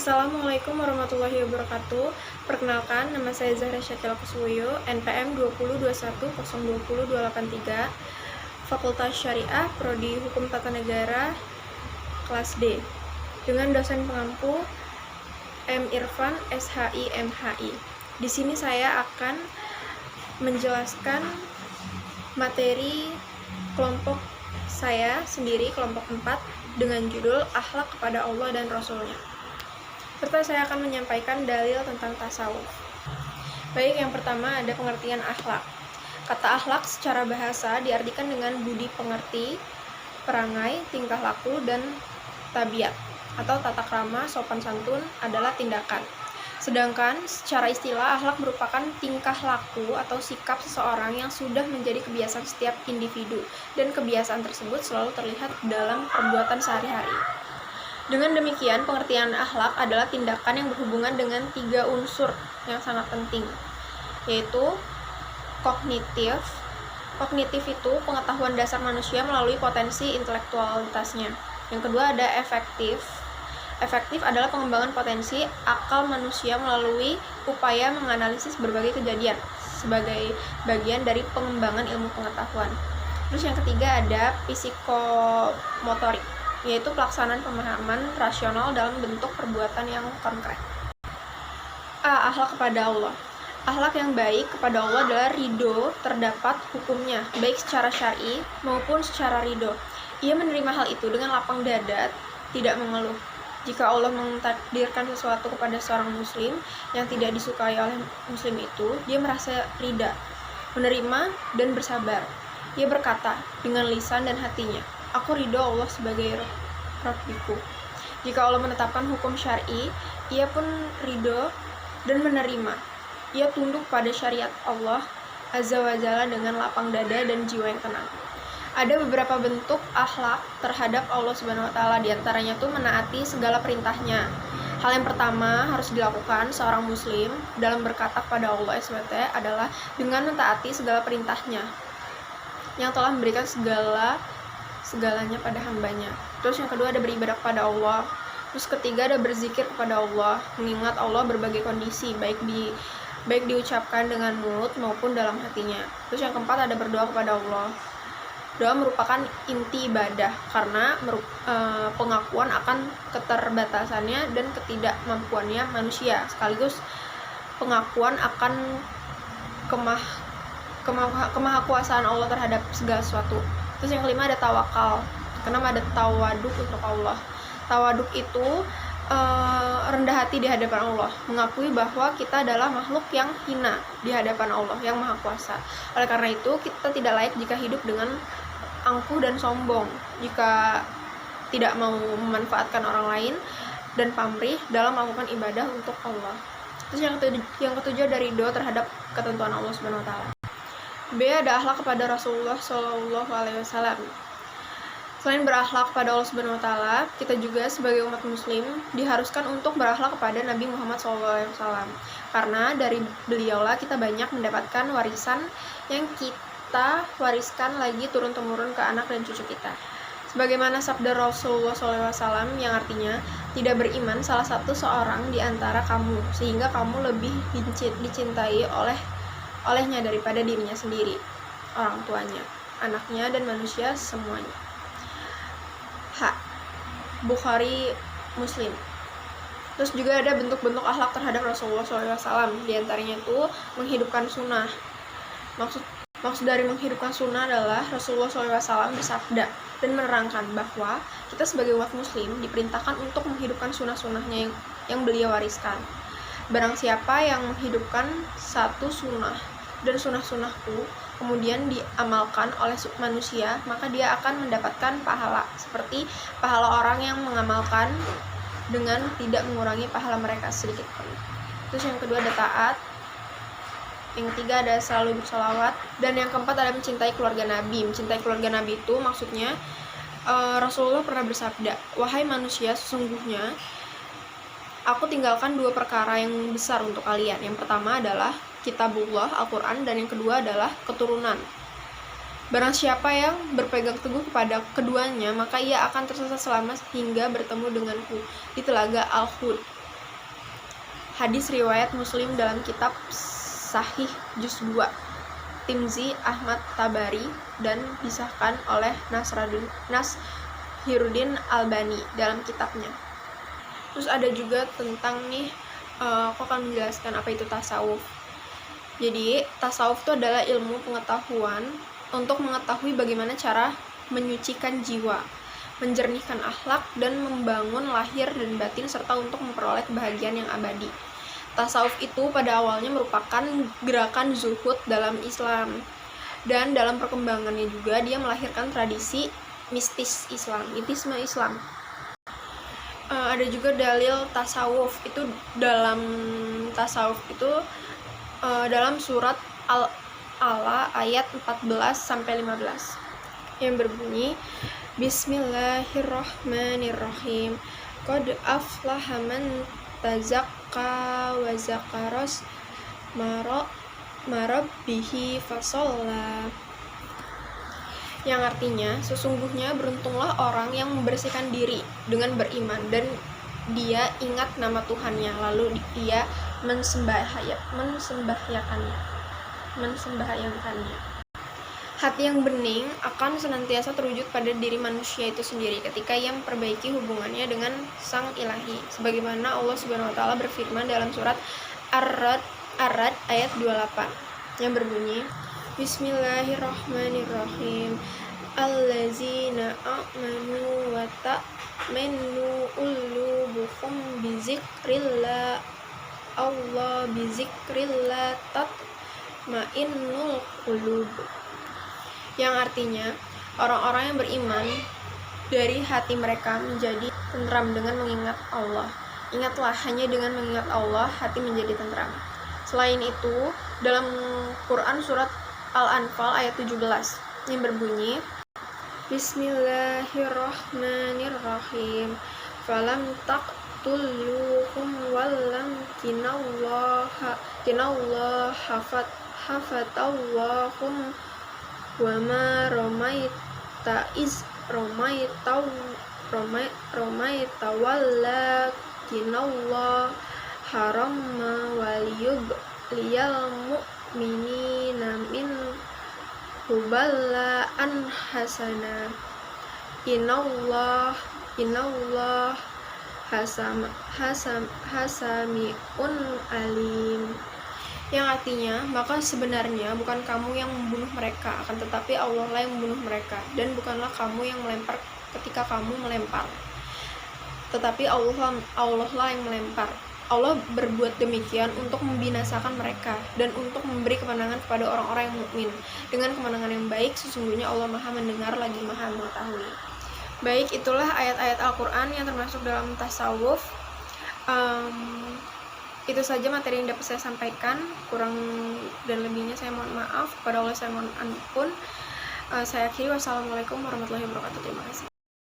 Assalamualaikum warahmatullahi wabarakatuh. Perkenalkan, nama saya Zahra Syakila Kuswoyo, NPM 2021020283, Fakultas Syariah, Prodi Hukum Tata Negara, kelas D, dengan dosen pengampu M. Irfan, SHI, MHI. Di sini saya akan menjelaskan materi kelompok saya sendiri, kelompok 4, dengan judul Akhlak kepada Allah dan Rasulnya. Serta saya akan menyampaikan dalil tentang tasawuf. Baik, yang pertama ada pengertian akhlak. Kata akhlak secara bahasa diartikan dengan budi pengerti, perangai, tingkah laku, dan tabiat atau tata krama, sopan santun adalah tindakan. Sedangkan secara istilah akhlak merupakan tingkah laku atau sikap seseorang yang sudah menjadi kebiasaan setiap individu, dan kebiasaan tersebut selalu terlihat dalam perbuatan sehari-hari. Dengan demikian, pengertian akhlak adalah tindakan yang berhubungan dengan 3 unsur yang sangat penting, yaitu kognitif. Kognitif itu pengetahuan dasar manusia melalui potensi intelektualitasnya. Yang kedua ada efektif. Efektif adalah pengembangan potensi akal manusia melalui upaya menganalisis berbagai kejadian sebagai bagian dari pengembangan ilmu pengetahuan. Terus yang ketiga ada psikomotorik, yaitu pelaksanaan pemahaman rasional dalam bentuk perbuatan yang konkret. A. Akhlak kepada Allah. Akhlak yang baik kepada Allah adalah ridho terdapat hukumnya, baik secara syar'i maupun secara ridho. Ia menerima hal itu dengan lapang dada, tidak mengeluh. Jika Allah mentakdirkan sesuatu kepada seorang muslim yang tidak disukai oleh muslim itu, dia merasa ridha, menerima, dan bersabar. Ia berkata dengan lisan dan hatinya, "Aku ridho Allah sebagai Rabbiku." Jika Allah menetapkan hukum syar'i, ia pun ridho dan menerima. Ia tunduk pada syariat Allah Azza wa Jalla dengan lapang dada dan jiwa yang tenang. Ada beberapa bentuk akhlak terhadap Allah Subhanahu wa Ta'ala, diantaranya itu menaati segala perintahnya. Hal yang pertama harus dilakukan seorang muslim dalam berkata kepada Allah SWT adalah dengan mentaati segala perintahnya yang telah memberikan segalanya pada hambanya. Terus yang kedua ada beribadah kepada Allah. Terus ketiga ada berzikir kepada Allah, mengingat Allah berbagai kondisi, baik diucapkan dengan mulut maupun dalam hatinya. Terus yang keempat ada berdoa kepada Allah. Doa merupakan inti ibadah karena pengakuan akan keterbatasannya dan ketidakmampuannya manusia, sekaligus pengakuan akan kemahakuasaan Allah terhadap segala sesuatu. Terus yang kelima ada tawakal. Keenam ada tawaduk untuk Allah. Tawaduk itu rendah hati di hadapan Allah, mengakui bahwa kita adalah makhluk yang hina di hadapan Allah yang Maha Kuasa. Oleh karena itu, kita tidak layak jika hidup dengan angkuh dan sombong, jika tidak mau memanfaatkan orang lain dan pamrih dalam melakukan ibadah untuk Allah. Terus yang ketujuh dari ridho terhadap ketentuan Allah Subhanahu wa Ta'ala. B. Ada akhlak kepada Rasulullah SAW. Selain berakhlak kepada Allah Subhanahu wa Ta'ala, kita juga sebagai umat muslim diharuskan untuk berakhlak kepada Nabi Muhammad SAW, karena dari beliaulah kita banyak mendapatkan warisan yang kita wariskan lagi turun-temurun ke anak dan cucu kita. Sebagaimana sabda Rasulullah SAW yang artinya, tidak beriman salah satu seorang di antara kamu, sehingga kamu lebih dicintai olehnya daripada dirinya sendiri, orang tuanya, anaknya, dan manusia semuanya. H. Bukhari, Muslim. Terus juga ada bentuk-bentuk akhlak terhadap Rasulullah SAW, diantaranya itu menghidupkan sunnah. Maksud dari menghidupkan sunnah adalah Rasulullah SAW bersabda dan menerangkan bahwa kita sebagai umat muslim diperintahkan untuk menghidupkan sunnah-sunnahnya yang beliau wariskan. Barang siapa yang menghidupkan satu sunnah dan sunnah-sunnahku kemudian diamalkan oleh manusia, maka dia akan mendapatkan pahala seperti pahala orang yang mengamalkan dengan tidak mengurangi pahala mereka sedikit pun. Terus yang kedua ada taat. Yang ketiga ada selalu bersalawat, dan yang keempat ada mencintai keluarga Nabi. Mencintai keluarga Nabi itu maksudnya Rasulullah pernah bersabda, "Wahai manusia, sesungguhnya aku tinggalkan 2 perkara yang besar untuk kalian. Yang pertama adalah Kitabullah, Al-Quran, dan yang kedua adalah keturunan. Barang siapa yang berpegang teguh kepada keduanya, maka ia akan tersesat selama hingga bertemu denganku di telaga Al-Hud." Hadis riwayat Muslim dalam kitab Sahih Juz 2, Tirmizi, Ahmad, Tabari, dan disahkan oleh Nasiruddin Albani dalam kitabnya. Terus ada juga tentang nih, aku akan menjelaskan apa itu tasawuf. Jadi tasawuf itu adalah ilmu pengetahuan untuk mengetahui bagaimana cara menyucikan jiwa, menjernihkan akhlak, dan membangun lahir dan batin serta untuk memperoleh kebahagiaan yang abadi. Tasawuf itu pada awalnya merupakan gerakan zuhud dalam Islam, dan dalam perkembangannya juga dia melahirkan tradisi mistis Islam, mitisme Islam. Ada juga dalil tasawuf itu dalam dalam surat Al-A'la ayat 14-15 yang berbunyi, Bismillahirrahmanirrahim, Qad aflaha man tazakka wa zakaros marabbihi fasalla, yang artinya sesungguhnya beruntunglah orang yang membersihkan diri dengan beriman dan dia ingat nama Tuhannya lalu dia mensembahyankannya. Hati yang bening akan senantiasa terwujud pada diri manusia itu sendiri ketika ia memperbaiki hubungannya dengan Sang Ilahi, sebagaimana Allah Subhanahu wa taala berfirman dalam surat Ar-Ra'd ayat 28 yang berbunyi, Bismillahirrahmanirrahim, Allazina amanu wa ta'minu qulubuhum bizikrillah, Allah bizikrillah tatma'innul qulub, yang artinya orang-orang yang beriman dari hati mereka menjadi tentram dengan mengingat Allah. Ingatlah, hanya dengan mengingat Allah hati menjadi tentram. Selain itu, dalam Quran surat Al-Anfal ayat 17 yang berbunyi, Bismillahirrahmanirrahim, falam taqtuluhum walam kinallaha hafatallahum wa ma romaita iz romaita walakinallah haramma waliyubliyal mu'minina min huballaan hasana inallah hasami'un alim, yang artinya maka sebenarnya bukan kamu yang membunuh mereka, akan tetapi Allah lah yang membunuh mereka, dan bukanlah kamu yang melempar ketika kamu melempar, tetapi Allah lah yang melempar. Allah berbuat demikian untuk membinasakan mereka dan untuk memberi kemenangan kepada orang-orang yang mukmin. Dengan kemenangan yang baik, sesungguhnya Allah Maha mendengar lagi Maha mengetahui. Baik, itulah ayat-ayat Al-Quran yang termasuk dalam tasawuf. Itu saja materi yang dapat saya sampaikan. Kurang dan lebihnya saya mohon maaf. Kepada Allah saya mohon ampun. Saya akhiri. Wassalamualaikum warahmatullahi wabarakatuh. Terima kasih.